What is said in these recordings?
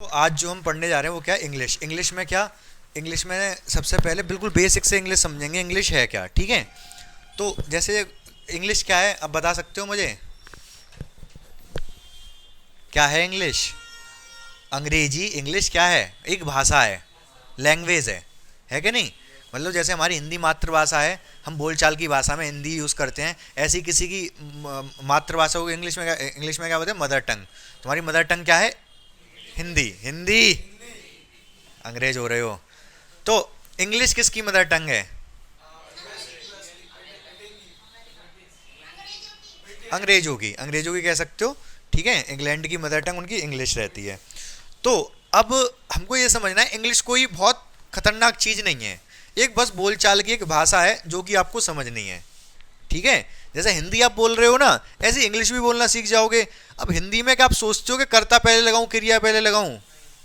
तो आज जो हम पढ़ने जा रहे हैं वो क्या है, इंग्लिश। इंग्लिश में क्या, इंग्लिश में सबसे पहले बिल्कुल बेसिक से इंग्लिश समझेंगे, इंग्लिश है क्या, ठीक है। तो जैसे इंग्लिश क्या है, अब बता सकते हो मुझे क्या है इंग्लिश? अंग्रेजी इंग्लिश क्या है? एक भाषा है, लैंग्वेज है कि नहीं? मतलब जैसे हमारी हिंदी मातृभाषा है, हम बोलचाल की भाषा में हिंदी यूज़ करते हैं, ऐसी किसी की मातृभाषा होगी इंग्लिश में क्या, इंग्लिश में क्या बोलते हैं, मदर टंग। तुम्हारी मदर टंग क्या है? हिंदी। हिंदी अंग्रेज हो रहे हो। तो इंग्लिश किसकी मदर टंग है? अंग्रेजों की कह सकते हो, ठीक है। इंग्लैंड की मदर टंग उनकी इंग्लिश रहती है। तो अब हमको ये समझना है, इंग्लिश कोई बहुत खतरनाक चीज़ नहीं है, एक बस बोलचाल की एक भाषा है जो कि आपको समझनी है, ठीक है। जैसे हिंदी आप बोल रहे हो ना, ऐसे इंग्लिश भी बोलना सीख जाओगे। अब हिंदी में क्या आप सोचते हो कि कर्ता पहले लगाऊं क्रिया पहले लगाऊं?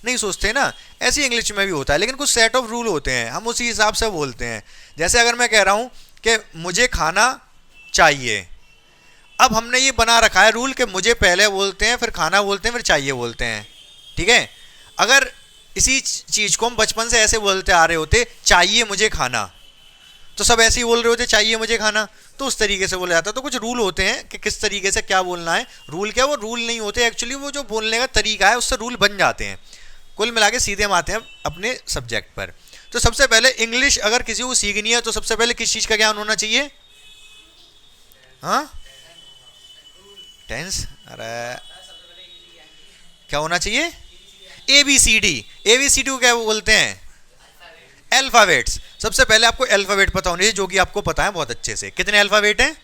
नहीं सोचते ना। ऐसे इंग्लिश में भी होता है, लेकिन कुछ सेट ऑफ रूल होते हैं, हम उसी हिसाब से बोलते हैं। जैसे अगर मैं कह रहा हूं कि मुझे खाना चाहिए, अब हमने ये बना रखा है रूल कि मुझे पहले बोलते हैं, फिर खाना बोलते हैं, फिर चाहिए बोलते हैं, ठीक है। अगर इसी चीज को हम बचपन से ऐसे बोलते आ रहे होते, चाहिए मुझे खाना, तो सब ऐसे ही बोल रहे होते चाहिए मुझे खाना, तो उस तरीके से बोला जाता है। तो कुछ रूल होते हैं कि किस तरीके से क्या बोलना है। रूल क्या, वो रूल नहीं होते एक्चुअली, वो जो बोलने का तरीका है उससे रूल बन जाते हैं। कुल मिला के सीधे हम आते हैं अपने सब्जेक्ट पर। तो सबसे पहले इंग्लिश अगर किसी को सीखनी है तो सबसे पहले किस चीज़ का ज्ञान होना चाहिए? हाँ, टेंस। अरे क्या होना चाहिए? A B C D. A B C D को क्या बोलते हैं? अल्फाबेट्स। सबसे पहले आपको अल्फाबेट पता होने चाहिए, जो कि आपको पता है बहुत अच्छे से। कितने अल्फाबेट हैं?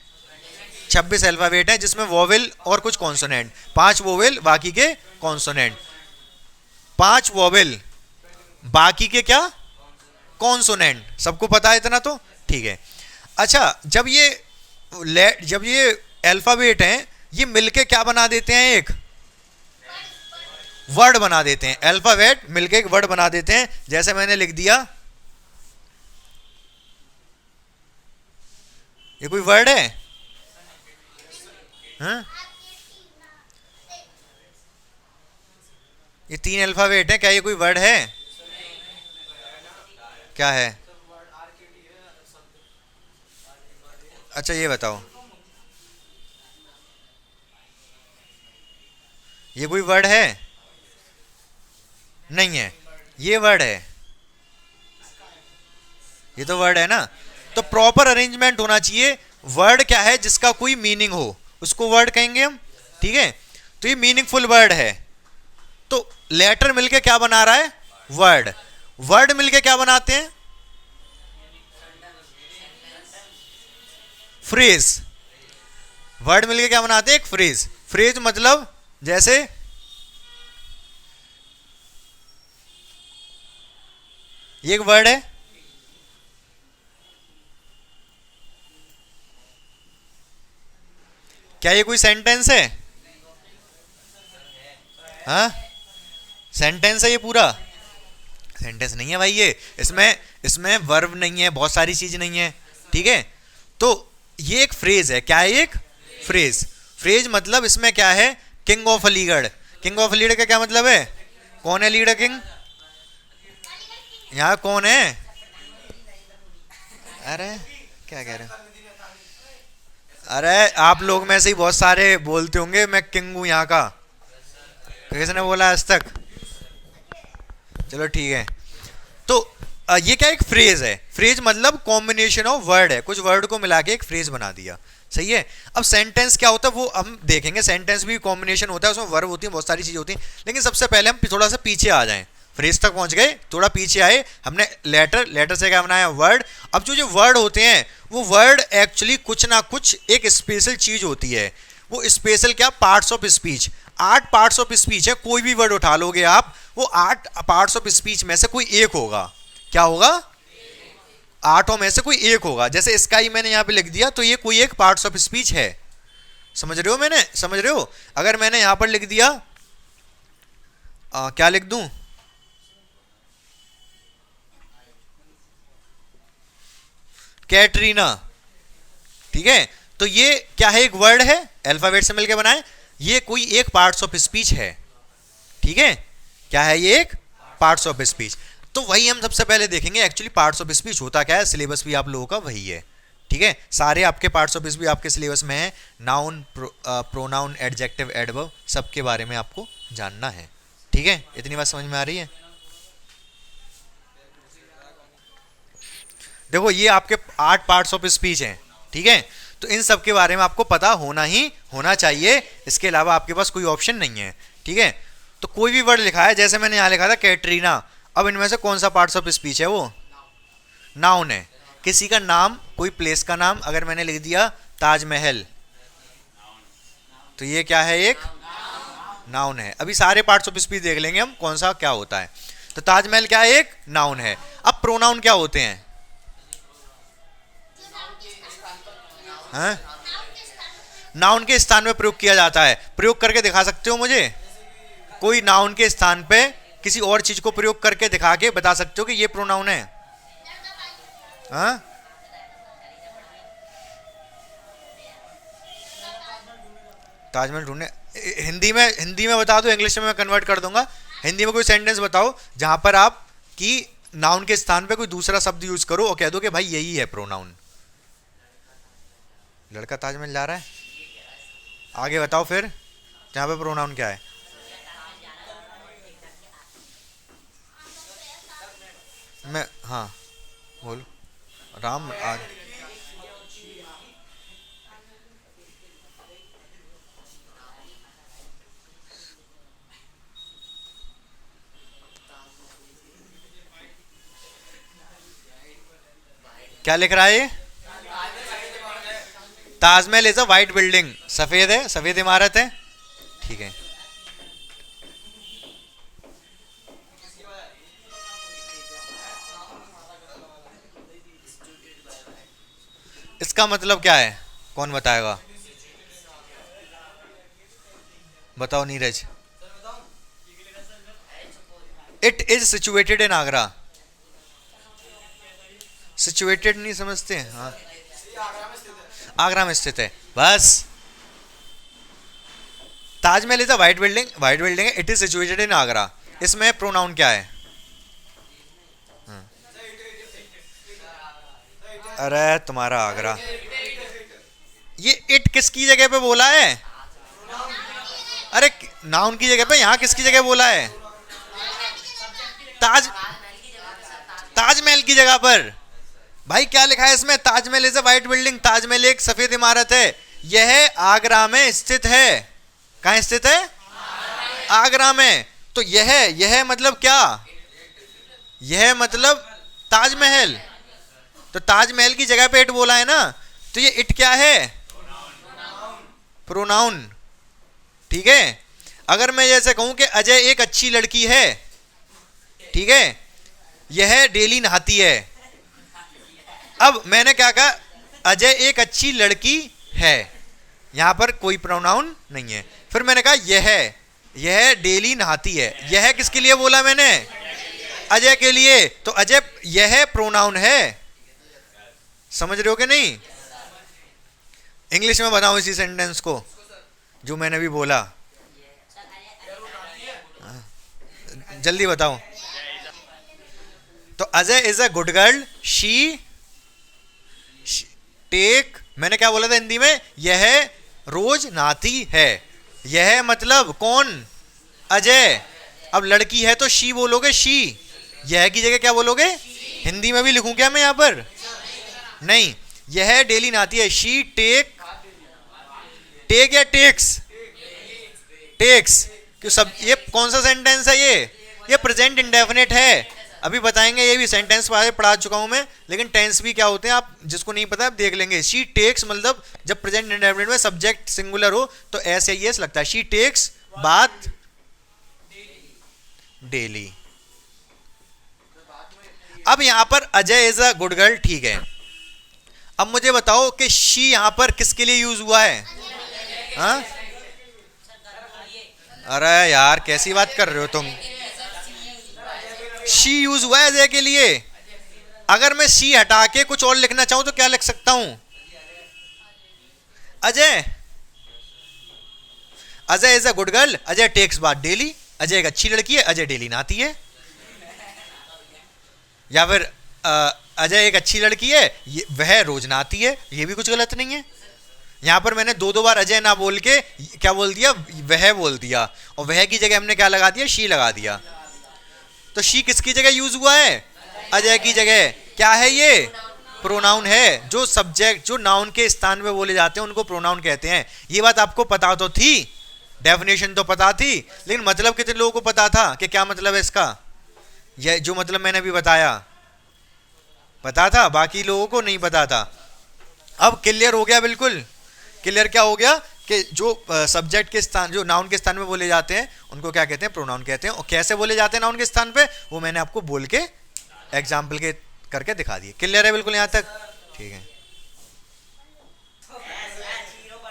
26 अल्फाबेट हैं, जिसमें वोवेल और कुछ कॉन्सोनेंट। 5 वोवेल बाकी के कॉन्सोनेंट। 5 वोवेल बाकी के क्या? कॉन्सोनेंट। सबको पता है इतना तो, ठीक है। अच्छा, जब ये अल्फाबेट हैं, ये मिलके क्या बना देते हैं? एक वर्ड बना देते हैं। अल्फाबेट मिलके एक वर्ड बना देते हैं। जैसे मैंने लिख दिया, ये कोई वर्ड है? हाँ? ये 3 अल्फाबेट है, क्या ये कोई वर्ड है? क्या है? अच्छा ये बताओ, ये कोई वर्ड है? नहीं है, ये वर्ड है। ये तो वर्ड है ना। तो प्रॉपर अरेंजमेंट होना चाहिए। वर्ड क्या है? जिसका कोई मीनिंग हो उसको वर्ड कहेंगे हम, ठीक है। तो ये मीनिंगफुल वर्ड है। तो लेटर मिलके क्या बना रहा है? वर्ड। वर्ड मिलके क्या बनाते हैं? फ्रेज। वर्ड मिलके क्या बनाते हैं? एक फ्रेज। फ्रेज मतलब जैसे ये एक वर्ड है, क्या ये कोई सेंटेंस है? हाँ, सेंटेंस है ये पूरा? सेंटेंस नहीं है भाई ये। इसमें इसमें वर्ब नहीं है, बहुत सारी चीज नहीं है, ठीक है। तो ये एक फ्रेज है। क्या है? एक फ्रेज। फ्रेज मतलब इसमें क्या है? King of Aligarh. King of Aligarh का क्या मतलब है? कौन है लीडर किंग? यहाँ कौन है? अरे क्या कह रहे हो? अरे आप लोग में से ही बहुत सारे बोलते होंगे मैं किंग हूं यहाँ का। किसने बोला आज तक? चलो ठीक है। तो ये क्या, एक फ्रेज है। फ्रेज मतलब कॉम्बिनेशन ऑफ वर्ड है, कुछ वर्ड को मिला के एक फ्रेज बना दिया, सही है। अब सेंटेंस क्या होता है वो हम देखेंगे। सेंटेंस भी कॉम्बिनेशन होता है, उसमें वर्ब होती है, बहुत सारी चीजें होती हैं। लेकिन सबसे पहले हम थोड़ा सा पीछे आ जाएं। फ्रेज तक पहुंच गए, थोड़ा पीछे आए, हमने लेटर, लेटर से क्या बनाया? वर्ड। अब जो जो वर्ड होते हैं, वो वर्ड एक्चुअली कुछ ना कुछ एक स्पेशल चीज होती है। वो स्पेशल क्या? Parts of speech. 8 parts of speech है। कोई भी वर्ड उठा लोगे आप, वो 8 पार्ट्स ऑफ स्पीच में से कोई एक होगा। क्या होगा? 8 में से कोई एक होगा। जैसे स्काई मैंने यहां पे लिख दिया, तो ये कोई एक पार्ट्स ऑफ स्पीच है। समझ रहे हो? मैंने समझ रहे हो? अगर मैंने यहां पर लिख दिया, क्या लिख दूं? कैटरीना, ठीक है। तो ये क्या है? एक वर्ड है, अल्फाबेट से मिलकर बनाए। ये कोई एक पार्ट्स ऑफ स्पीच है, ठीक है। क्या है ये? एक पार्ट्स ऑफ स्पीच। तो वही हम सबसे पहले देखेंगे एक्चुअली पार्ट्स ऑफ स्पीच होता क्या है। सिलेबस भी आप लोगों का वही है, ठीक है। सारे आपके पार्ट्स ऑफ स्पीच आपके सिलेबस में है। नाउन, प्रोनाउन, एडजेक्टिव, एडवर्ब, सबके बारे में आपको जानना है, ठीक है। इतनी बात समझ में आ रही है? देखो ये आपके 8 पार्ट्स ऑफ स्पीच हैं, ठीक है। तो इन सब के बारे में आपको पता होना ही होना चाहिए, इसके अलावा आपके पास कोई ऑप्शन नहीं है, ठीक है। तो कोई भी वर्ड लिखा है, जैसे मैंने यहाँ लिखा था कैटरीना, अब इनमें से कौन सा पार्ट्स ऑफ स्पीच है? वो नाउन है। किसी का नाम, कोई प्लेस का नाम अगर मैंने लिख दिया ताजमहल, तो ये क्या है? एक नाउन है। अभी सारे पार्ट्स ऑफ स्पीच देख लेंगे हम कौन सा क्या होता है। तो ताजमहल क्या है? एक नाउन है। अब प्रोनाउन क्या होते हैं? हाँ? नाउन के स्थान में प्रयोग किया जाता है। प्रयोग करके दिखा सकते हो मुझे? कोई नाउन के स्थान पे किसी और चीज को प्रयोग करके दिखा के बता सकते हो कि ये प्रोनाउन है? हाँ? ताजमहल ढूंढने, हिंदी में बता दो, इंग्लिश में मैं कन्वर्ट कर दूंगा। हिंदी में कोई सेंटेंस बताओ जहां पर आप कि नाउन के स्थान पे कोई दूसरा शब्द यूज करो और कह दो कि भाई यही है प्रोनाउन। लड़का ताजमहल जा रहा है, आगे बताओ फिर यहाँ पे प्रोनाउन क्या है? मैं, हाँ बोलो। राम आज, क्या लिख रहा है ये? Taj Mahal is a white building, सफेद है, सफेद इमारत है, ठीक है। इसका मतलब क्या है? कौन बताएगा? बताओ Neeraj. It is situated in Agra. Situated नहीं समझते? हाँ, आगरा में स्थित है, बस। Taj Mahal is a white building, white building है, it is situated in Agra. इसमें प्रोनाउन क्या है? हाँ। अरे तुम्हारा आगरा, ये इट किसकी जगह पे बोला है? अरे नाउन की जगह पे, यहाँ किसकी जगह बोला है? ताज ताजमहल की जगह पर। भाई क्या लिखा है इसमें? Taj Mahal is a white building, Taj Mahal एक सफेद इमारत है, यह आगरा में स्थित है। कहाँ स्थित है? आगरा में। तो यह मतलब क्या? यह मतलब ताजमहल। तो ताजमहल की जगह पे इट बोला है ना, तो ये इट क्या है? प्रोनाउन, ठीक है। अगर मैं जैसे कहूं कि अजय एक अच्छी लड़की है, ठीक है, यह डेली नहाती है। अब मैंने क्या कहा? अजय एक अच्छी लड़की है, यहां पर कोई प्रोनाउन नहीं है। फिर मैंने कहा यह डेली नहाती है, यह किसके लिए बोला मैंने? अजय के लिए। तो अजय यह प्रोनाउन है, समझ रहे हो कि नहीं? इंग्लिश में बताओ इसी सेंटेंस को जो मैंने भी बोला, जल्दी बताओ। तो Ajay is a good girl, she take, मैंने क्या बोला था हिंदी में? यह रोज नहाती है। यह मतलब कौन? अजय। अब लड़की है तो शी बोलोगे, शी। यह की जगह क्या बोलोगे? हिंदी में भी लिखूं क्या मैं यहां पर? नहीं, यह डेली नहाती है, शी टेक, टेक या टेक्स? टेक्स। क्यों सब, ये कौन सा सेंटेंस है? ये प्रेजेंट इंडेफिनिट है। अभी बताएंगे, ये भी सेंटेंस पढ़ा चुका हूं मैं, लेकिन टेंस भी क्या होते हैं आप जिसको नहीं पता आप देख लेंगे। शी टेक्स मतलब जब प्रेजेंट इंडेफिनिट में सब्जेक्ट सिंगुलर हो तो एस या एस लगता है। She takes bath daily. अब यहां पर Ajay is a good girl, ठीक है। अब मुझे बताओ कि शी यहां पर किसके लिए यूज हुआ है? हाँ? अरे यार कैसी बात कर रहे हो तुम? शी यूज हुआ है अजय के लिए। अगर मैं शी हटा के कुछ और लिखना चाहूं तो क्या लिख सकता हूं? Ajay, Ajay is a good girl, Ajay takes bath daily, Ajay एक अच्छी लड़की है, अजय डेली नहाती है। या फिर अजय एक अच्छी लड़की है, वह रोज नहाती है, ये भी कुछ गलत नहीं है। यहाँ पर मैंने दो दो बार अजय ना बोल के क्या बोल दिया, वह बोल दिया, और वह की जगह हमने क्या लगा दिया, शी लगा दिया। तो शी किसकी जगह यूज हुआ है, अजय की जगह। क्या है ये, प्रोनाउन है। जो सब्जेक्ट जो नाउन के स्थान पे बोले जाते हैं उनको प्रोनाउन कहते हैं। ये बात आपको पता तो थी, डेफिनेशन तो पता थी, लेकिन मतलब कितने लोगों को पता था कि क्या मतलब है इसका। यह जो मतलब मैंने अभी बताया पता था, बाकी लोगों को नहीं पता था। अब क्लियर हो गया, बिल्कुल क्लियर। क्या हो गया कि जो सब्जेक्ट के स्थान, जो नाउन के स्थान में बोले जाते हैं उनको क्या कहते हैं, प्रोनाउन कहते हैं। और कैसे बोले जाते हैं नाउन के स्थान पे, वो मैंने आपको बोल के एग्जाम्पल के करके दिखा दिए। क्लियर है बिल्कुल यहाँ तक, ठीक है।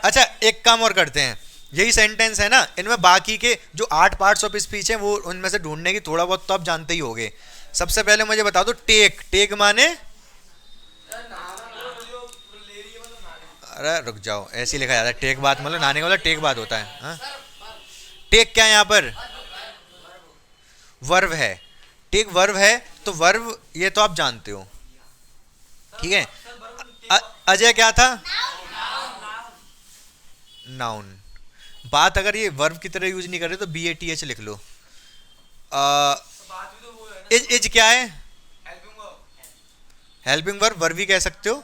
अच्छा एक काम और करते हैं, यही सेंटेंस है ना, इनमें बाकी के जो 8 पार्ट्स ऑफ स्पीच हैं वो उनमें से ढूंढने की थोड़ा बहुत तो आप जानते ही होंगे। सबसे पहले मुझे बता दो, टेक, टेक माने, अरे रुक जाओ, ऐसे ही लिखा जाता है टेक बात, मतलब नहाने का मतलब टेक बात होता है। हाँ? टेक क्या है यहाँ पर, वर्ब है। टेक वर्ब है, तो वर्ब ये तो आप जानते हो, ठीक है। अजय क्या था, नाउन। बात अगर ये वर्ब की तरह यूज नहीं कर रहे तो BATH लिख लो। इज क्या है, हेल्पिंग वर्ब, वर्ब भी कह सकते हो।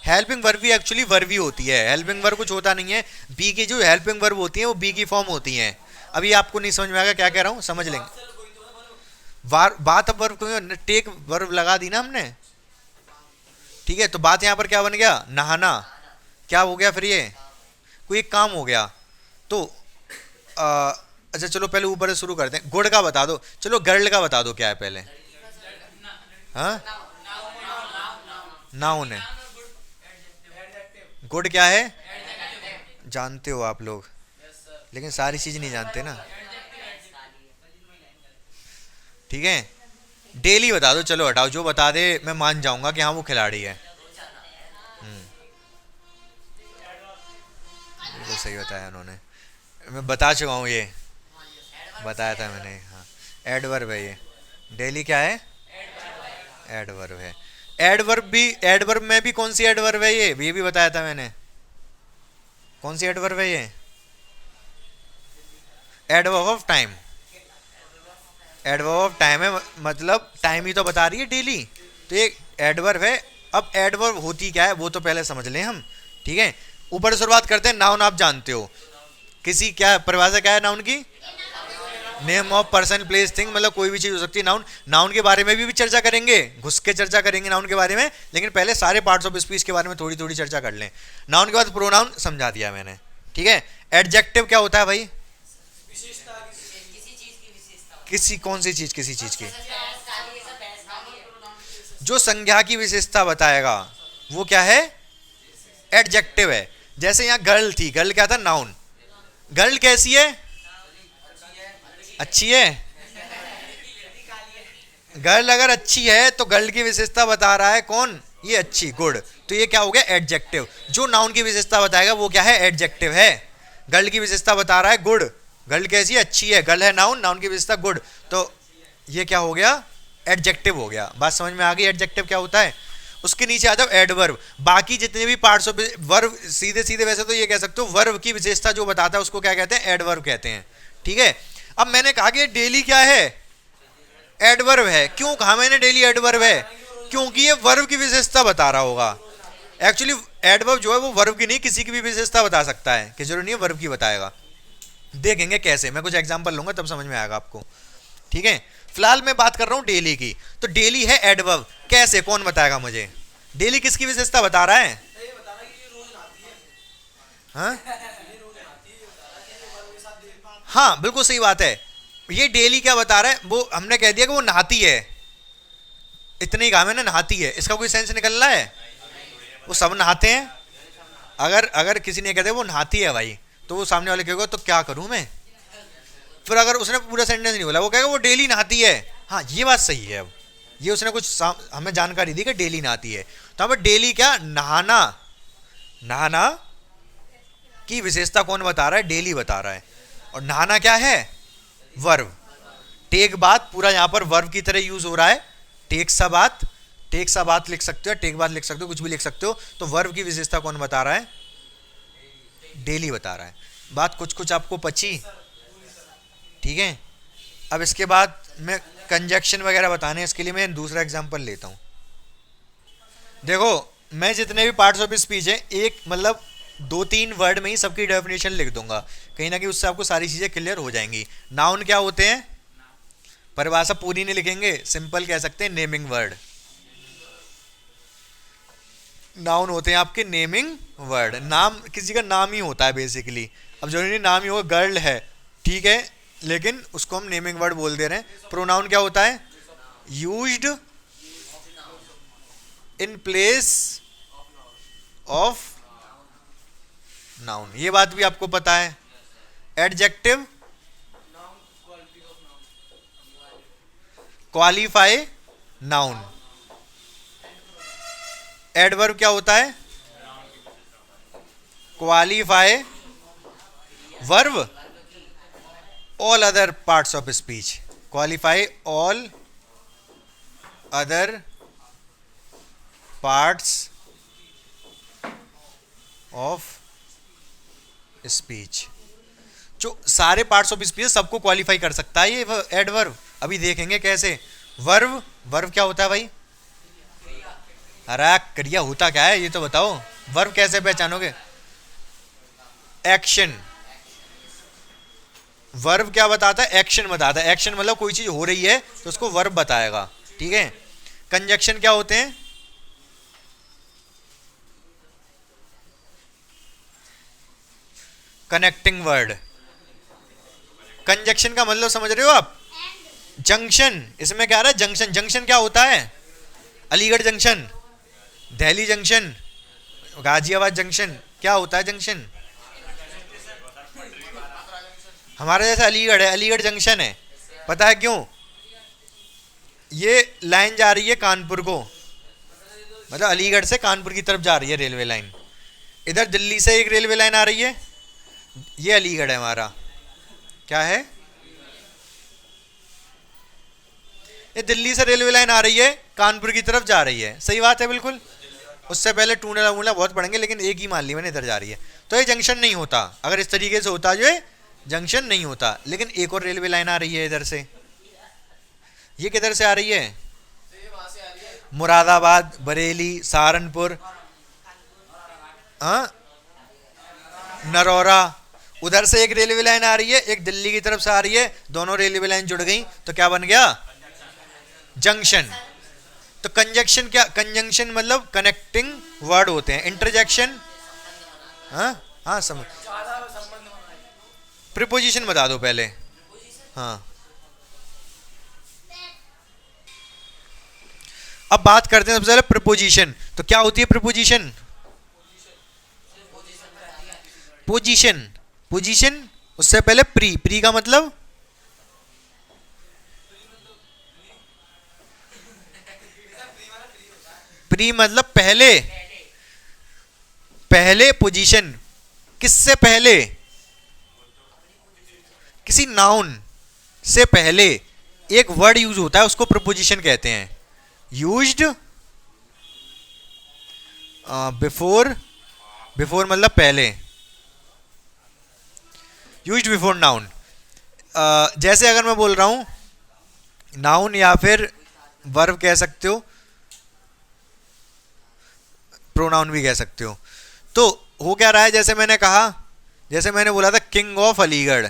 हेल्पिंग वर्ब भी एक्चुअली वर्ब ही होती है, हेल्पिंग वर्ब कुछ होता नहीं है। बी की जो हेल्पिंग वर्ब होती है वो बी की फॉर्म होती है। अभी आपको नहीं समझ में आएगा क्या कह रहा हूँ, समझ लेंगे। बात अब वर्ब क्यों, टेक वर्ब लगा दी ना हमने, ठीक है। तो बात यहाँ पर क्या बन गया, नहाना। क्या हो गया फिर, ये कोई एक काम हो गया। तो अच्छा चलो पहले ऊपर से शुरू करते हैं। गुड का बता दो, चलो गर्ल का बता दो क्या है पहले। हाँ, नाउन है। गुड क्या है, जानते हो आप लोग, लेकिन सारी चीज नहीं जानते ना, ठीक है। डेली बता दो, चलो हटाओ, जो बता दे मैं मान जाऊंगा कि हाँ वो खिलाड़ी है। बिल्कुल सही बताया उन्होंने, मैं बता चुका हूँ, ये बताया था मैंने। हाँ, एडवर्ब है ये। डेली क्या है, एडवर्ब है। एडवर्ब भी, एडवर्ब में भी कौन सी एडवर्ब है, ये भी बताया था मैंने। कौन सी एडवर्ब है ये, adverb of time. Adverb of time है, मतलब टाइम ही तो बता रही है डेली, तो ये एडवर्ब है। अब एडवर्ब होती क्या है वो तो पहले समझ लें हम, ठीक है। ऊपर शुरुआत करते हैं। नाउन आप जानते हो, किसी क्या परिभाषा क्या है नाउन की, name of person place thing, मतलब कोई भी चीज हो सकती है नाउन। नाउन के बारे में भी चर्चा करेंगे, घुस के चर्चा करेंगे नाउन के बारे में, लेकिन पहले सारे पार्ट्स ऑफ स्पीच के बारे में थोड़ी थोड़ी चर्चा कर लें। नाउन के बाद प्रोनाउन समझा दिया मैंने, ठीक है। एडजेक्टिव क्या होता है भाई, किसी कौन सी चीज, किसी चीज की जो संज्ञा की विशेषता बताएगा वो क्या है, एडजेक्टिव है। जैसे यहाँ गर्ल थी, गर्ल क्या था, नाउन। गर्ल कैसी है, अच्छी है। गर्ल अगर अच्छी है तो गर्ल की विशेषता बता रहा है कौन, ये अच्छी, गुड। तो ये क्या हो गया, एडजेक्टिव। जो नाउन की विशेषता बताएगा वो क्या है, एडजेक्टिव है। गर्ल की विशेषता बता रहा है गुड, गर्ल कैसी है, अच्छी है। गर्ल है नाउन, नाउन की विशेषता गुड, तो ये क्या हो गया, एडजेक्टिव हो गया। बात समझ में आ गई, एडजेक्टिव क्या होता है। उसके नीचे आ जाओ, एडवर्ब। बाकी जितने भी पार्ट्स ऑफ वर्ब, सीधे सीधे वैसे तो ये कह सकते हो वर्ब की विशेषता जो बताता है उसको क्या कहते हैं, एडवर्ब कहते हैं, ठीक है। अब मैंने कहा कि डेली क्या है, एडवर्ब है। क्यों कहा मैंने डेली एडवर्ब है, क्योंकि ये वर्ब की विशेषता बता रहा होगा। एक्चुअली एडवर्ब जो है वो वर्ब की नहीं, किसी की भी विशेषता बता सकता है, कि जरूरी नहीं है वर्ब की बताएगा। देखेंगे कैसे, मैं कुछ एग्जांपल लूंगा तब समझ में आएगा आपको, ठीक है। फिलहाल मैं बात कर रहा हूं डेली की, तो डेली है एडवर्ब। कैसे, कौन बताएगा मुझे, डेली किसकी विशेषता बता रहा है। हाँ हाँ बिल्कुल सही बात है। ये डेली क्या बता रहा है, वो हमने कह दिया कि वो नहाती है, इतने ही कहा मैंने, नहाती है। इसका कोई सेंस निकल रहा है, वो सब नहाते हैं। अगर अगर किसी ने कहते वो नहाती है भाई, तो वो सामने वाले कहेगा तो क्या करूं मैं। फिर अगर उसने पूरा सेंटेंस नहीं बोला, वो कहेगा वो डेली नहाती है। हाँ ये बात सही है। अब ये उसने कुछ हमें जानकारी दी कि डेली नहाती है, तो हमें डेली क्या, नहाना, नहाना की विशेषता कौन बता रहा है, डेली बता रहा है। और नहाना क्या है, वर्ब। टेक बात पूरा यहाँ पर वर्ब की तरह यूज हो रहा है। टेक सा बात, टेक सा बात लिख सकते हो, टेक बात लिख सकते हो, कुछ भी लिख सकते हो। तो वर्ब की विशेषता कौन बता रहा है? डेली बता रहा है। बात कुछ कुछ आपको पची, ठीक है। अब इसके बाद मैं कंजक्शन वगैरह बताने हैं, इसके लिए मैं दूसरा एग्जांपल लेता हूँ। देखो मैं जितने भी पार्ट्स ऑफ स्पीच है एक मतलब 2-3 वर्ड में ही सबकी डेफिनेशन लिख दूंगा, कहीं ना कहीं उससे आपको सारी चीजें क्लियर हो जाएंगी। नाउन क्या होते हैं? परिभाषा पूरी नहीं लिखेंगे, सिंपल कह सकते हैं नेमिंग वर्ड। नाउन होते हैं आपके नेमिंग वर्ड, नाम किसी का नाम ही होता है बेसिकली। अब जरूरी नाम ही होगा, गर्ल है ठीक है, लेकिन उसको हम नेमिंग वर्ड बोल दे रहे हैं। प्रोनाउन क्या होता है? Used in place of noun, ये बात भी आपको पता है। Adjective qualify noun. एडवर्ब क्या होता है? Qualify verb all other parts of speech, qualify all other parts of speech. जो सारे पार्ट्स ऑफ स्पीच सबको क्वालिफाई कर सकता है ये एडवर्ब। अभी देखेंगे कैसे। वर्ब, वर्ब क्या होता है भाई? अरे क्रिया होता क्या है ये तो बताओ। वर्ब कैसे पहचानोगे? एक्शन। वर्ब क्या बताता है? एक्शन बताता है। एक्शन मतलब कोई चीज हो रही है तो उसको वर्ब बताएगा, ठीक है। कंजक्शन क्या होते हैं? Connecting word. कंजक्शन का मतलब समझ रहे हो आप? जंक्शन। इसमें क्या आ रहा है? जंक्शन। जंक्शन क्या होता है? Aligarh junction, Delhi junction, Ghaziabad junction. क्या होता है जंक्शन? हमारे जैसे अलीगढ़ है, अलीगढ़ जंक्शन है। पता है क्यों? ये लाइन जा रही है कानपुर को, मतलब अलीगढ़ से कानपुर की तरफ जा रही है रेलवे लाइन। इधर दिल्ली से एक रेलवे लाइन आ रही है, ये अलीगढ़ है हमारा। क्या है? ये दिल्ली से रेलवे लाइन आ रही है, कानपुर की तरफ जा रही है। सही बात है बिल्कुल। उससे पहले टूनेला वूनेला बहुत पढ़ेंगे, लेकिन एक ही मान ली मैंने, इधर जा रही है। तो ये जंक्शन नहीं होता। अगर इस तरीके से होता जो है जंक्शन नहीं होता। लेकिन एक और रेलवे लाइन आ रही है इधर से। ये किधर से आ रही है? मुरादाबाद, बरेली, सहारनपुर, हाँ, नरौरा। उधर से एक रेलवे लाइन आ रही है, एक दिल्ली की तरफ से आ रही है। दोनों रेलवे लाइन जुड़ गई तो क्या बन गया? जंक्शन। तो कंजक्शन क्या? कंजंक्शन मतलब कनेक्टिंग वर्ड होते हैं। इंटरजेक्शन, हाँ हाँ समझ। प्रीपोजिशन बता दो पहले। हाँ, अब बात करते हैं सबसे पहले प्रीपोजिशन। तो क्या होती है प्रीपोजिशन? पोजीशन। पोजीशन उससे पहले प्री। प्री का मतलब? प्री मतलब पहले। पहले पोजीशन। किससे पहले? किसी नाउन से पहले एक वर्ड यूज होता है, उसको प्रीपोजिशन कहते हैं। Used before. बिफोर मतलब पहले। Used before noun. जैसे अगर मैं बोल रहा हूं नाउन या फिर वर्ब कह सकते हो, प्रोनाउन भी कह सकते हो। तो हो क्या रहा है? जैसे मैंने कहा, जैसे मैंने बोला था किंग ऑफ अलीगढ़।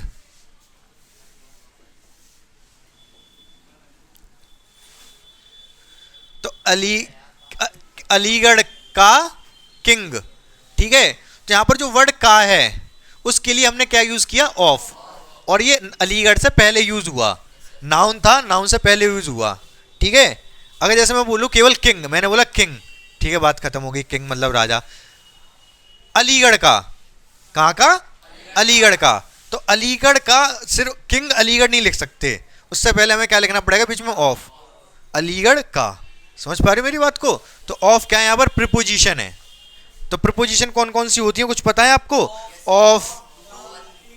तो अलीगढ़ का किंग, ठीक है। तो यहां पर जो वर्ड का है उसके लिए हमने क्या यूज किया? ऑफ। और ये अलीगढ़ से पहले यूज हुआ। नाउन था, नाउन से पहले यूज हुआ, ठीक है। अगर जैसे मैं बोलूं केवल किंग, मैंने बोला किंग, ठीक है, बात खत्म हो गई। किंग मतलब राजा। अलीगढ़ का, कहां का? अलीगढ़ का। तो अलीगढ़ का सिर्फ किंग अलीगढ़ नहीं लिख सकते, उससे पहले हमें क्या लिखना पड़ेगा बीच में? ऑफ। अलीगढ़ का। समझ पा रहे हो मेरी बात को? तो ऑफ क्या है यहां पर? प्रीपोजिशन है। तो प्रीपोजिशन कौन कौन सी होती है कुछ पता है आपको? Of,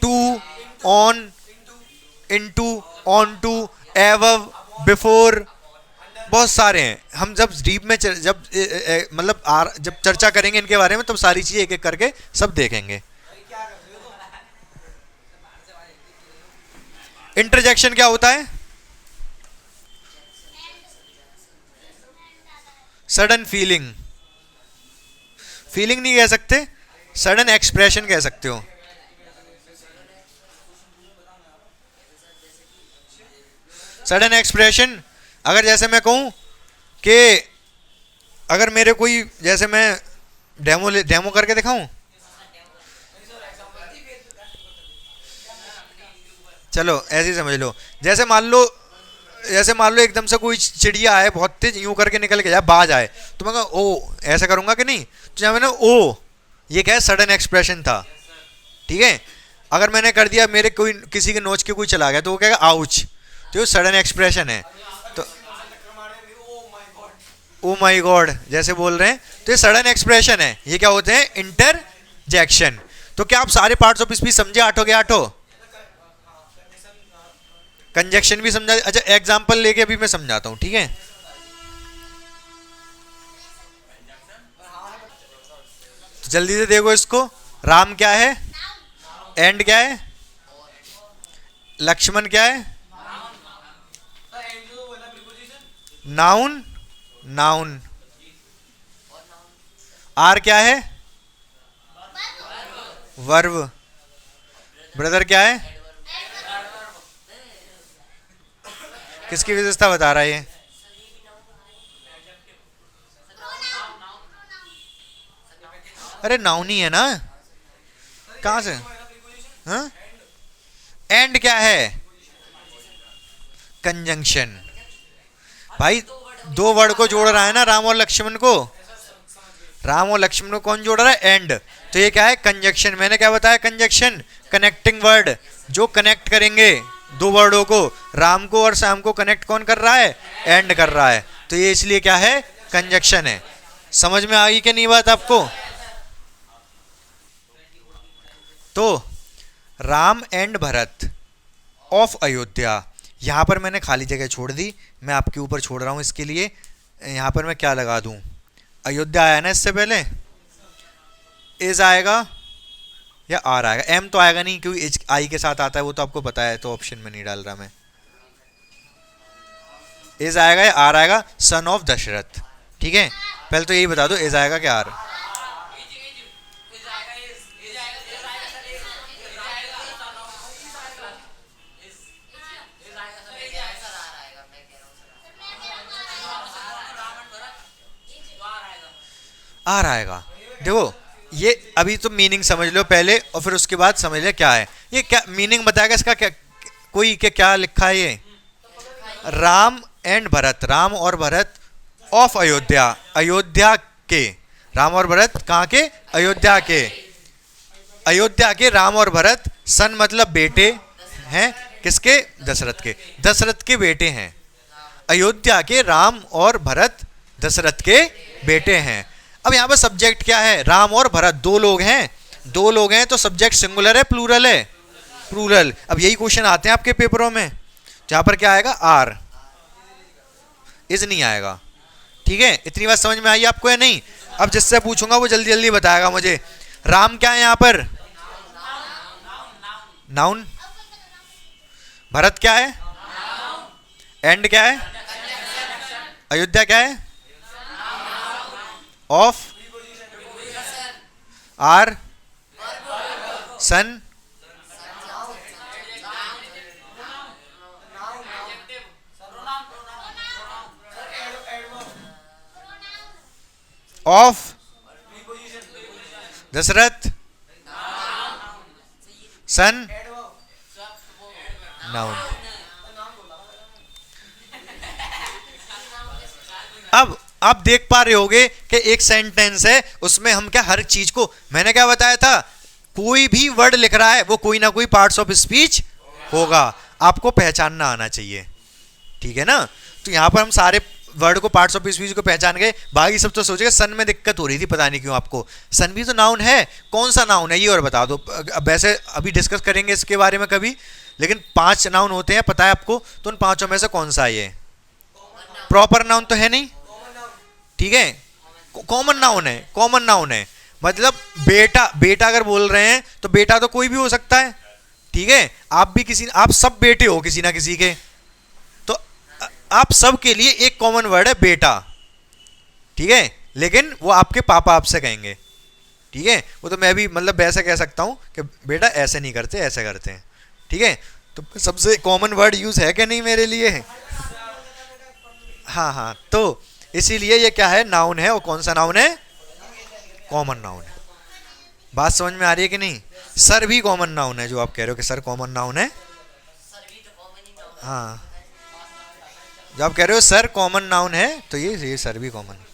to, on, into, on to, above, before, बहुत सारे हैं। हम जब डीप में मतलब जब चर्चा करेंगे इनके बारे में तब सारी चीजें एक एक करके सब देखेंगे। इंटरजेक्शन क्या होता है? सडन फीलिंग, फीलिंग नहीं कह सकते, सडन एक्सप्रेशन कह सकते हो। सडन एक्सप्रेशन, अगर जैसे मैं कहूं कि अगर मेरे कोई, जैसे मैं डेमो करके दिखाऊं, चलो ऐसे ही समझ लो। जैसे मान लो एकदम से कोई चिड़िया है बहुत तेज, यूं करके निकल के जाए, बाज आए, तो मैं कहूँ ओ, ऐसा करूंगा कि नहीं? तो जब मैंने ओ, ये क्या है? सडन एक्सप्रेशन था, ठीक है। अगर मैंने कर दिया, मेरे कोई किसी के नोच के कोई चला गया, तो वो कहेगा आउच, तो ये सडन एक्सप्रेशन है। तो ओ माई गॉड जैसे बोल रहे हैं, तो ये सडन एक्सप्रेशन है। ये क्या होते हैं? इंटरजेक्शन। तो क्या आप सारे पार्ट्स ऑफ स्पीच समझे? आठों के आठों। कंजक्शन भी समझा। अच्छा एग्जांपल लेके अभी मैं समझाता हूं, ठीक है। तो जल्दी से देखो इसको। राम क्या है? एंड क्या है? लक्ष्मण क्या है? Noun, noun. आर क्या है? वर्ब। ब्रदर क्या है? किसकी विशेषता बता रहा है ये? अरे नाउन ही है ना, कहां से? हाँ, एंड क्या है? कंजंक्शन। भाई दो वर्ड को जोड़ रहा है ना, राम और लक्ष्मण को। राम और लक्ष्मण को कौन जोड़ रहा है? एंड। तो ये क्या है? कंजंक्शन। मैंने क्या बताया? कंजंक्शन, कनेक्टिंग वर्ड, जो कनेक्ट करेंगे दो वर्डों को। राम को और श्याम को कनेक्ट कौन कर रहा है? एंड कर रहा है। तो ये इसलिए क्या है? कंजंक्शन है। समझ में आई कि नहीं बात आपको? तो राम एंड भरत ऑफ अयोध्या, यहां पर मैंने खाली जगह छोड़ दी, मैं आपके ऊपर छोड़ रहा हूं इसके लिए। यहां पर मैं क्या लगा दूं? अयोध्या आया ना इससे पहले, इज आएगा या आर आएगा? एम तो आएगा नहीं क्योंकि एच आई के साथ आता है, वो तो आपको पता है, तो ऑप्शन में नहीं डाल रहा मैं। इज आएगा या आर आएगा? सन ऑफ दशरथ, ठीक है। पहले तो यही बता दो, इज आएगा क्या आर? आर आएगा। देखो ये अभी तो मीनिंग समझ लो पहले, और फिर उसके बाद समझ ले क्या है ये। क्या मीनिंग बताएगा इसका? क्या कोई क्या लिखा है ये? राम एंड भरत, राम और भरत ऑफ अयोध्या, अयोध्या के। राम और भरत कहाँ के? अयोध्या के। अयोध्या के राम और भरत, सन मतलब बेटे हैं, किसके? दशरथ के। दशरथ के बेटे हैं। अयोध्या के राम और भरत दशरथ के बेटे हैं। अब यहाँ पर सब्जेक्ट क्या है? राम और भरत, दो लोग हैं। दो लोग हैं तो सब्जेक्ट सिंगुलर है प्लूरल है? प्लूरल। अब यही क्वेश्चन आते हैं आपके पेपरों में, जहां पर क्या आएगा? आर, इज नहीं आएगा, ठीक है। इतनी बात समझ में आई आपको या नहीं? अब जिससे पूछूंगा वो जल्दी जल्दी बताएगा मुझे। राम क्या है यहाँ पर? नाउन। भरत क्या है? एंड क्या है? अयोध्या क्या है? Of. R, son, of Dasharath, son, noun. अब आप देख पा रहे होगे कि एक सेंटेंस है, उसमें हम क्या हर चीज को, मैंने क्या बताया था, कोई भी वर्ड लिख रहा है वो कोई ना कोई पार्ट्स ऑफ स्पीच होगा, आपको पहचानना आना चाहिए, ठीक है ना। तो यहां पर हम सारे वर्ड को, पार्ट्स ऑफ स्पीच को पहचान गए। बाकी सब तो सोचेगा सन में दिक्कत हो रही थी, पता नहीं क्यों आपको। सन भी तो नाउन है, कौन सा नाउन है ये और बता दो। वैसे अभी डिस्कस करेंगे इसके बारे में कभी। लेकिन 5 नाउन होते हैं, पता है आपको, तो उन पांचों में से कौन सा है ये? प्रॉपर नाउन तो है नहीं, ठीक है, कॉमन नाउन है, कॉमन नाउन है। मतलब बेटा, बेटा अगर बोल रहे हैं तो बेटा तो कोई भी हो सकता है, ठीक है, आप भी किसी, आप सब बेटे हो किसी ना किसी के, तो आप सब के लिए एक कॉमन वर्ड है बेटा, ठीक है, लेकिन वो आपके पापा आपसे कहेंगे, ठीक है, वो तो मैं भी मतलब वैसे कह सकता हूं कि बेटा ऐसे नहीं करते, ऐसे करते हैं, ठीक है, तो सबसे कॉमन वर्ड यूज है क्या नहीं मेरे लिए? हाँ हाँ, तो इसीलिए ये क्या है, नाउन है, और कौन सा नाउन है? कॉमन नाउन है। बात समझ में आ रही है कि नहीं? सर भी कॉमन नाउन है, जो आप कह रहे हो कि सर कॉमन नाउन है, हाँ, जब आप कह रहे हो सर कॉमन नाउन है, तो ये सर भी कॉमन है।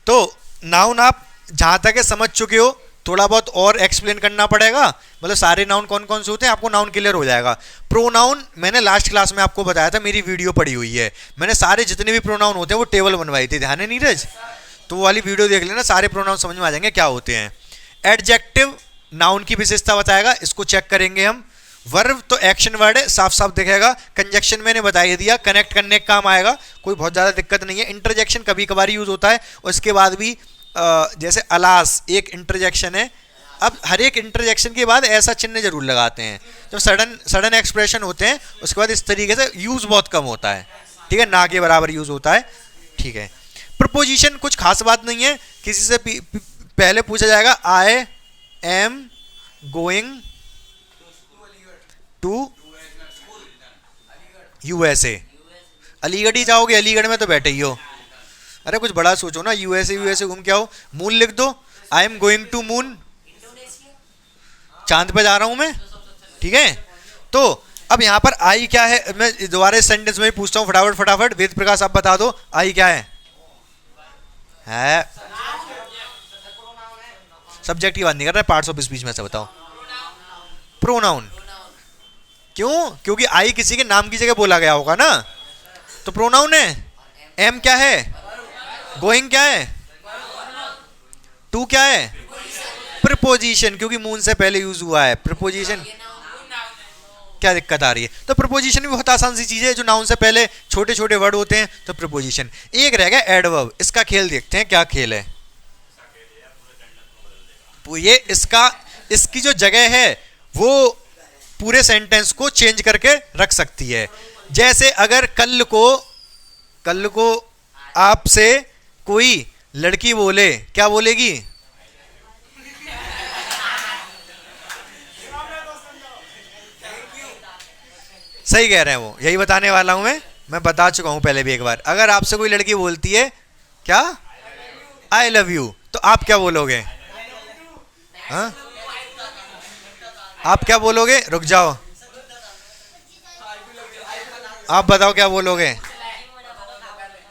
तो नाउन आप जहां तक है समझ चुके हो, थोड़ा बहुत और एक्सप्लेन करना पड़ेगा, मतलब सारे नाउन कौन कौन से होते हैं आपको नाउन क्लियर हो जाएगा। प्रोनाउन मैंने लास्ट क्लास में आपको बताया था, मेरी वीडियो पड़ी हुई है, मैंने सारे जितने भी प्रोनाउन होते हैं वो टेबल बनवाई थी, ध्यान है नीरज? तो वो वाली वीडियो देख लेना, सारे प्रोनाउन समझ में आ जाएंगे क्या होते हैं। एडजेक्टिव नाउन की विशेषता बताएगा, इसको चेक करेंगे हम। वर्ब तो एक्शन वर्ड है, साफ साफ दिखेगा। कंजक्शन मैंने बता ही दिया, कनेक्ट करने का काम आएगा, कोई बहुत ज़्यादा दिक्कत नहीं है। इंटरजेक्शन कभी कभार यूज होता है, उसके बाद भी जैसे अलास एक इंटरजेक्शन है, अब हर एक इंटरजेक्शन के बाद ऐसा चिन्ह जरूर लगाते हैं, जब सडन सडन एक्सप्रेशन होते हैं उसके बाद इस तरीके से यूज बहुत कम होता है, ठीक है, ना के बराबर यूज होता है, ठीक है। प्रपोजिशन कुछ खास बात नहीं है, किसी से पहले पूछा जाएगा I am going to USA, Aligarh ही जाओगे, अलीगढ़ में तो बैठे ही हो, अरे कुछ बड़ा सोचो ना, यूएसए यूएसए घूम के आओ। मून लिख दो, I am going to moon, चांद पे जा रहा हूं मैं, ठीक है। तो अब यहां पर आई क्या है, मैं दोबारा इस सेंटेंस में पूछता हूं फटाफट फटाफट, वेद प्रकाश आप बता दो आई क्या है? सब्जेक्ट की बात नहीं कर रहा, पार्ट्स ऑफ स्पीच में से बताओ। प्रोनाउन, क्यों? क्योंकि आई किसी के नाम की जगह बोला गया होगा ना, तो प्रोनाउन है। एम क्या है? गोइंग क्या है? टू क्या है? प्रीपोजिशन, क्योंकि मून से पहले यूज हुआ है प्रीपोजिशन। क्या दिक्कत आ रही है? तो प्रीपोजिशन भी बहुत आसान सी चीज है, जो नाउन से पहले छोटे छोटे वर्ड होते हैं, तो प्रीपोजिशन। एक रह गया एडवर्ब, इसका खेल देखते हैं क्या खेल है। ये इसका, इसकी जो जगह है वो पूरे सेंटेंस को चेंज करके रख सकती है। जैसे अगर कल को आपसे कोई लड़की बोले, क्या बोलेगी? सही कह रहे हैं वो, यही बताने वाला हूं मैं बता चुका हूं पहले भी एक बार। अगर आपसे कोई लड़की बोलती है क्या, आई लव यू, तो आप क्या बोलोगे? हाँ, आप क्या बोलोगे? रुक जाओ, आप बताओ क्या बोलोगे?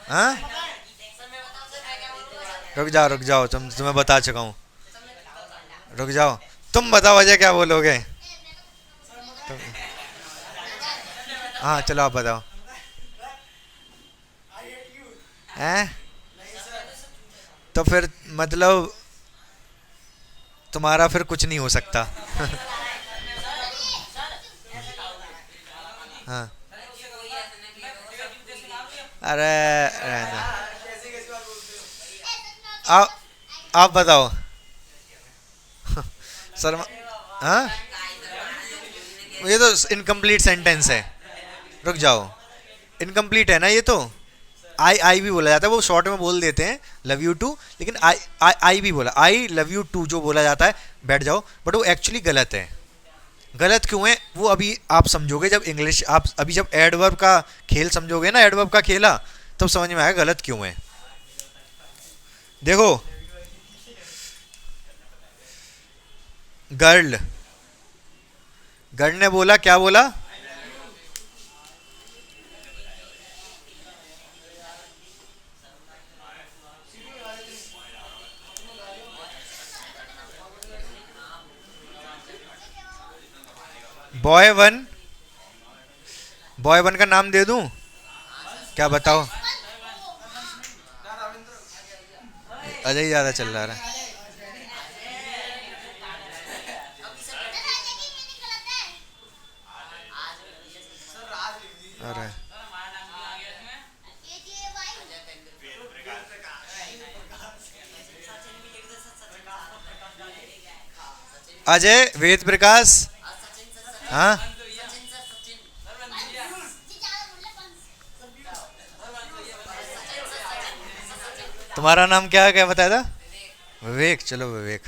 हाँ, रुक जाओ, तुम्हें बता चुका हूं, रुक जाओ, तुम बताओ अजय क्या बोलोगे? हाँ चलो आप बताओ। हैं? तो फिर मतलब तुम्हारा फिर कुछ नहीं हो सकता। हाँ, अरे रहना, आप बताओ। शर्मा, हाँ, ये तो इनकम्प्लीट सेंटेंस है, रुक जाओ, इनकम्प्लीट है ना ये तो। आई भी बोला जाता है, वो शॉर्ट में बोल देते हैं लव यू टू, लेकिन आई भी बोला, आई लव यू टू जो बोला जाता है, बैठ जाओ, बट वो एक्चुअली गलत है। गलत क्यों है वो अभी आप समझोगे, जब इंग्लिश आप अभी जब एडवर्ब का खेल समझोगे ना, एडवर्ब का खेला, तब समझ में आएगा गलत क्यों है। देखो, गर्ल, गर्ल ने बोला, क्या बोला? बॉय वन, बॉय वन का नाम दे दूं क्या, बताओ? अजय ही ज्यादा चल रहा है। अरे अजय, वेद प्रकाश, हाँ, तुम्हारा नाम क्या क्या बताया था? विवेक, चलो विवेक।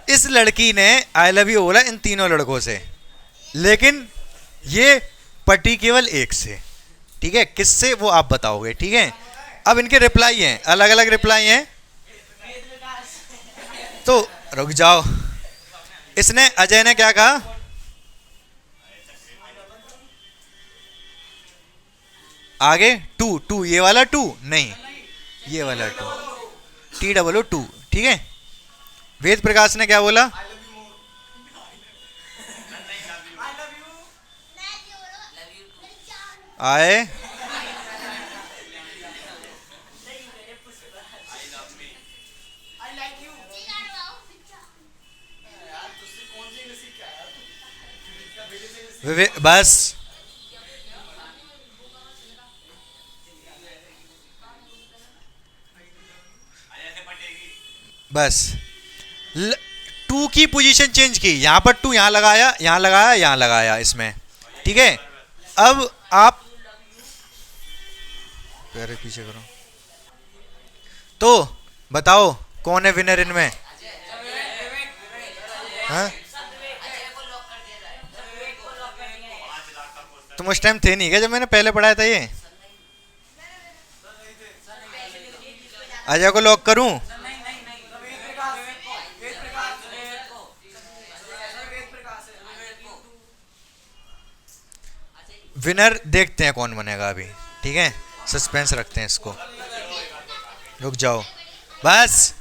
इस लड़की ने आई लव यू बोला इन तीनों लड़कों से, लेकिन ये पटी केवल एक से। ठीक है, किससे वो आप बताओगे। ठीक है, अब इनके रिप्लाई हैं, अलग अलग रिप्लाई हैं, तो रुक जाओ। इसने, अजय ने क्या कहा? आगे टू, टू ये वाला टू नहीं, ये वाला टू, TOO 2। ठीक है, वेद प्रकाश ने क्या बोला? आए, बस बस टू की पोजीशन चेंज की, यहां पर टू यहां लगाया, यहां लगाया, यहां लगाया इसमें। ठीक है, अब आप पैर पीछे करो, तो बताओ कौन है विनर इनमें? हाँ? तुम उस टाइम थे नहीं क्या जब मैंने पहले पढ़ाया था ये? अजय को लॉक करूं? विनर देखते हैं कौन बनेगा अभी। ठीक है, सस्पेंस रखते हैं इसको। रुक जाओ बस।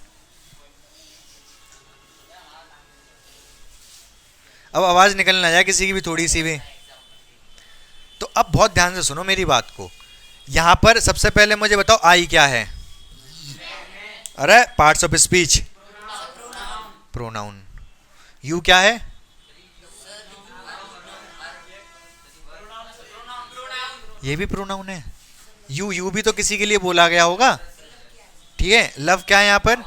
अब आवाज निकल ना जाए किसी की भी थोड़ी सी भी। तो अब बहुत ध्यान से सुनो मेरी बात को। यहां पर सबसे पहले मुझे बताओ आई क्या है? अरे parts of speech, pronoun. You क्या है? ये भी प्रोनाउन है। यू भी तो किसी के लिए बोला गया होगा। ठीक है, लव क्या है यहां पर?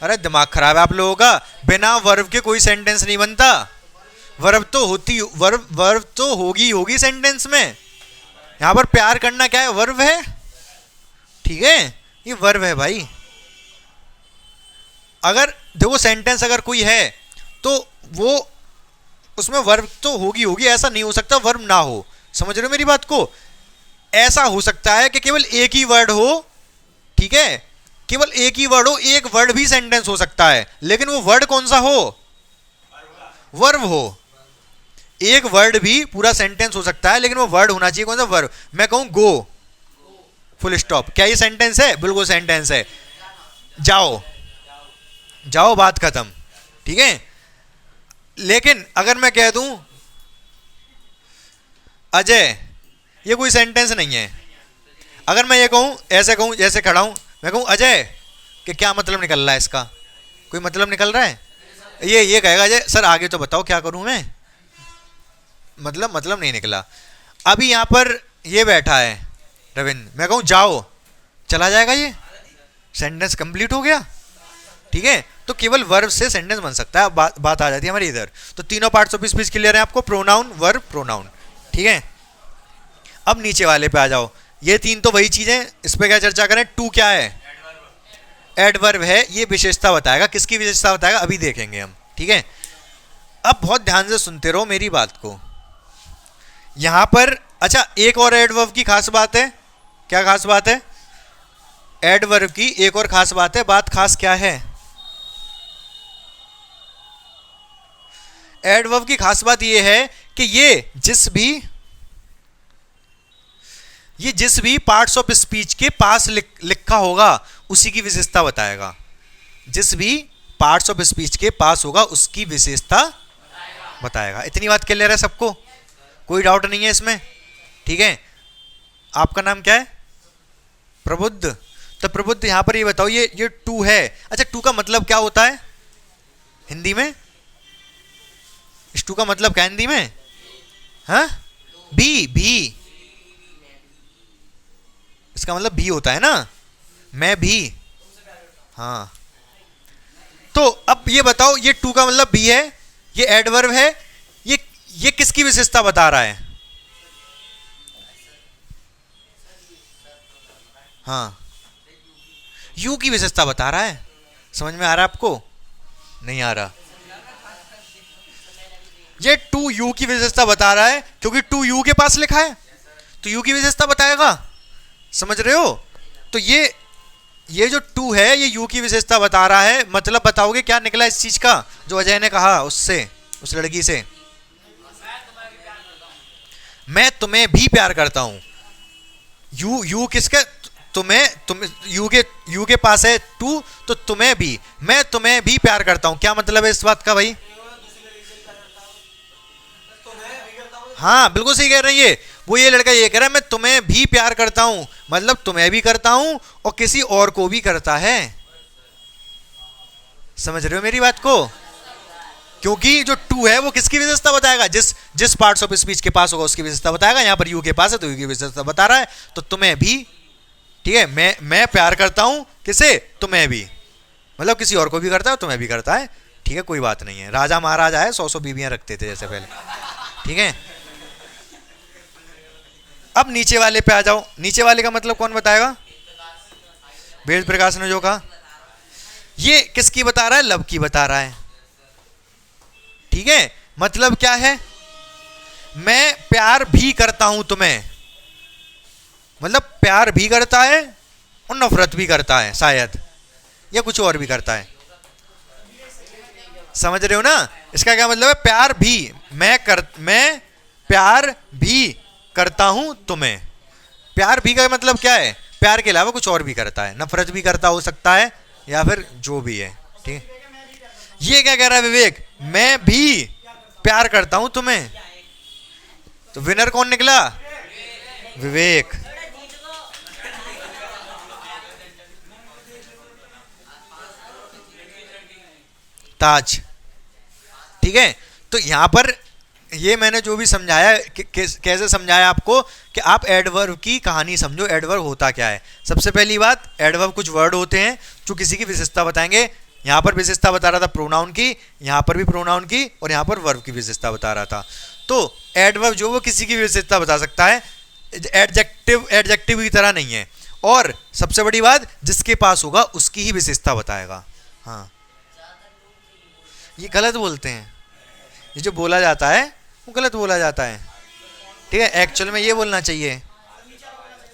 अरे दिमाग खराब है आप लोगों का, बिना वर्ब के कोई सेंटेंस नहीं बनता। वर्ब तो होती, वर्ब तो होगी सेंटेंस में। यहां पर प्यार करना क्या है? वर्ब है। ठीक है, ये वर्ब है भाई। अगर देखो सेंटेंस अगर कोई है तो वो उसमें वर्ब तो होगी, ऐसा नहीं हो सकता वर्ब ना हो। समझ रहे हो मेरी बात को? ऐसा हो सकता है कि केवल एक ही वर्ड हो। ठीक है, केवल एक ही वर्ड हो, एक वर्ड भी सेंटेंस हो सकता है, लेकिन वो वर्ड कौन सा हो? वर्ब हो। एक वर्ड भी पूरा सेंटेंस हो सकता है, लेकिन वो वर्ड होना चाहिए कौन सा? वर्ब। मैं कहूं गो, फुल स्टॉप, क्या ये सेंटेंस है? बिल्कुल सेंटेंस है। जाओ, जाओ, बात खत्म। ठीक है, लेकिन अगर मैं कह दूं अजय, ये कोई सेंटेंस नहीं है। अगर मैं ये कहूं, ऐसे कहूं जैसे खड़ा हूं, मैं कहूं अजय कि क्या मतलब निकल रहा है इसका? कोई मतलब निकल रहा है? ये कहेगा अजय सर आगे तो बताओ क्या करूं मैं? मतलब नहीं निकला। अभी यहां पर ये बैठा है रविंद्र, मैं कहूं जाओ, चला जाएगा, ये सेंटेंस कंप्लीट हो गया। ठीक है, तो केवल वर्ब से सेंटेंस बन सकता है। बात आ जाती है हमारी इधर। तो तीनों पार्ट्स ऑफ स्पीच क्लियर है आपको? Pronoun, verb, pronoun. ठीक है, अब नीचे वाले पे आ जाओ। ये तीन तो वही चीजें, इस पे क्या चर्चा करें? टू क्या है? एडवर्ब है। ये विशेषता बताएगा, किसकी विशेषता बताएगा अभी देखेंगे हम। ठीक है, अब बहुत ध्यान से सुनते रहो मेरी बात को। यहां पर अच्छा एक और एडवर्ब की खास बात है। क्या खास बात है? एडवर्ब की एक और खास बात है। बात खास क्या है? एडवर्ब की खास बात यह है कि ये जिस भी पार्ट्स ऑफ स्पीच के पास लिखा होगा उसी की विशेषता बताएगा। जिस भी पार्ट्स ऑफ स्पीच के पास होगा उसकी विशेषता बताएगा। इतनी बात क्लियर है सबको? कोई डाउट नहीं है इसमें? ठीक है, आपका नाम क्या है? प्रबुद्ध। तो प्रबुद्ध यहाँ पर ये बताओ, ये टू है, अच्छा टू का मतलब क्या होता है हिंदी में? इस टू का मतलब क्या हिंदी में? हाँ, भी, भी, इसका मतलब भी होता है ना, मैं भी। हाँ, तो अब ये बताओ, ये टू का मतलब भी है, ये एडवर्ब है, ये ये किसकी विशेषता बता रहा है? हाँ, यू की विशेषता बता रहा है। समझ में आ रहा है आपको? नहीं आ रहा? ये टू यू की विशेषता बता रहा है क्योंकि टू यू के पास लिखा है, तो यू की विशेषता बताएगा। समझ रहे हो? तो ये जो टू है ये यू की विशेषता बता रहा है। मतलब बताओगे क्या निकला इस चीज का जो अजय ने कहा उससे, उस लड़की से? मैं तुम्हें भी प्यार करता हूं। यू किसका? तुम्हें, यू के पास है टू, तो तुम्हें भी, मैं तुम्हें भी प्यार करता हूं। क्या मतलब है इस बात का भाई? हाँ बिल्कुल सही कह रही है। वो ये लड़का ये कह रहा है मैं तुम्हें भी प्यार करता हूं, मतलब तुम्हें भी करता हूं और किसी और को भी करता है। समझ रहे हो मेरी बात को? क्योंकि जो टू है वो किसकी विशेषता बताएगा? जिस जिस पार्ट्स ऑफ स्पीच के पास होगा उसकी विशेषता बताएगा। यहां पर यू के पास है तो यू की विशेषता बता रहा है। तो तुम्हें भी, ठीक है, मैं प्यार करता हूं किसे? तुम्हें भी, मतलब किसी और को भी करता है, तुम्हें भी करता है। ठीक है, कोई बात नहीं है। राजा महाराजा है, 100 बीवियां रखते थे जैसे पहले। ठीक है, अब नीचे वाले पे आ जाओ। नीचे वाले का मतलब कौन बताएगा? वेद प्रकाश ने जो कहा, ये किसकी बता रहा है? लव की बता रहा है। ठीक है, मतलब क्या है? मैं प्यार भी करता हूं तुम्हें, मतलब प्यार भी करता है और नफरत भी करता है शायद, या कुछ और भी करता है। समझ रहे हो ना? इसका क्या मतलब है? प्यार भी, मैं प्यार भी करता हूं तुम्हें। प्यार भी का मतलब क्या है? प्यार के अलावा कुछ और भी करता है, नफरत भी करता हो सकता है, या फिर जो भी है। ठीक है, ये क्या कह रहा है विवेक? मैं भी प्यार करता हूं तुम्हें। तो विनर कौन निकला? विवेक। ताज। ठीक है, तो यहां पर ये मैंने जो भी समझाया कैसे समझाया आपको कि आप एडवर्ब की कहानी समझो। एडवर्ब होता क्या है? सबसे पहली बात, एडवर्ब कुछ वर्ड होते हैं जो किसी की विशेषता बताएंगे। यहां पर विशेषता बता रहा था प्रोनाउन की, यहां पर भी प्रोनाउन की, और यहां पर वर्ब की विशेषता बता रहा था। तो एडवर्ब जो वो किसी की विशेषता बता सकता है, एडजेक्टिव की तरह नहीं है। और सबसे बड़ी बात, जिसके पास होगा उसकी ही विशेषता बताएगा। हाँ, ये गलत बोलते हैं, ये जो बोला जाता है वो गलत बोला जाता है। ठीक है, एक्चुअल में ये बोलना चाहिए,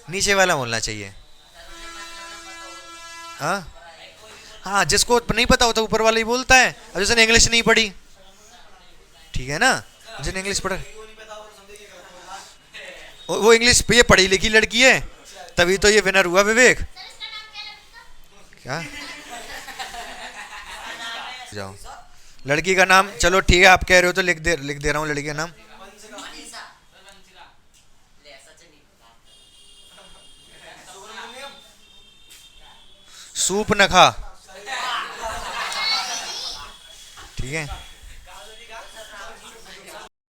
नीचे वाला बोलना चाहिए। हाँ हाँ, जिसको नहीं पता होता ऊपर वाला ही बोलता है। अब जिसने इंग्लिश नहीं पढ़ी, ठीक है ना, जिसने इंग्लिश पढ़ा, वो इंग्लिश ये पढ़ी लिखी लड़की है, तभी तो ये विनर हुआ विवेक। क्या? जाओ, लड़की का नाम, चलो ठीक है आप कह रहे हो तो लिख दे रहा हूँ लड़की का नाम। सूपनखा। ठीक है।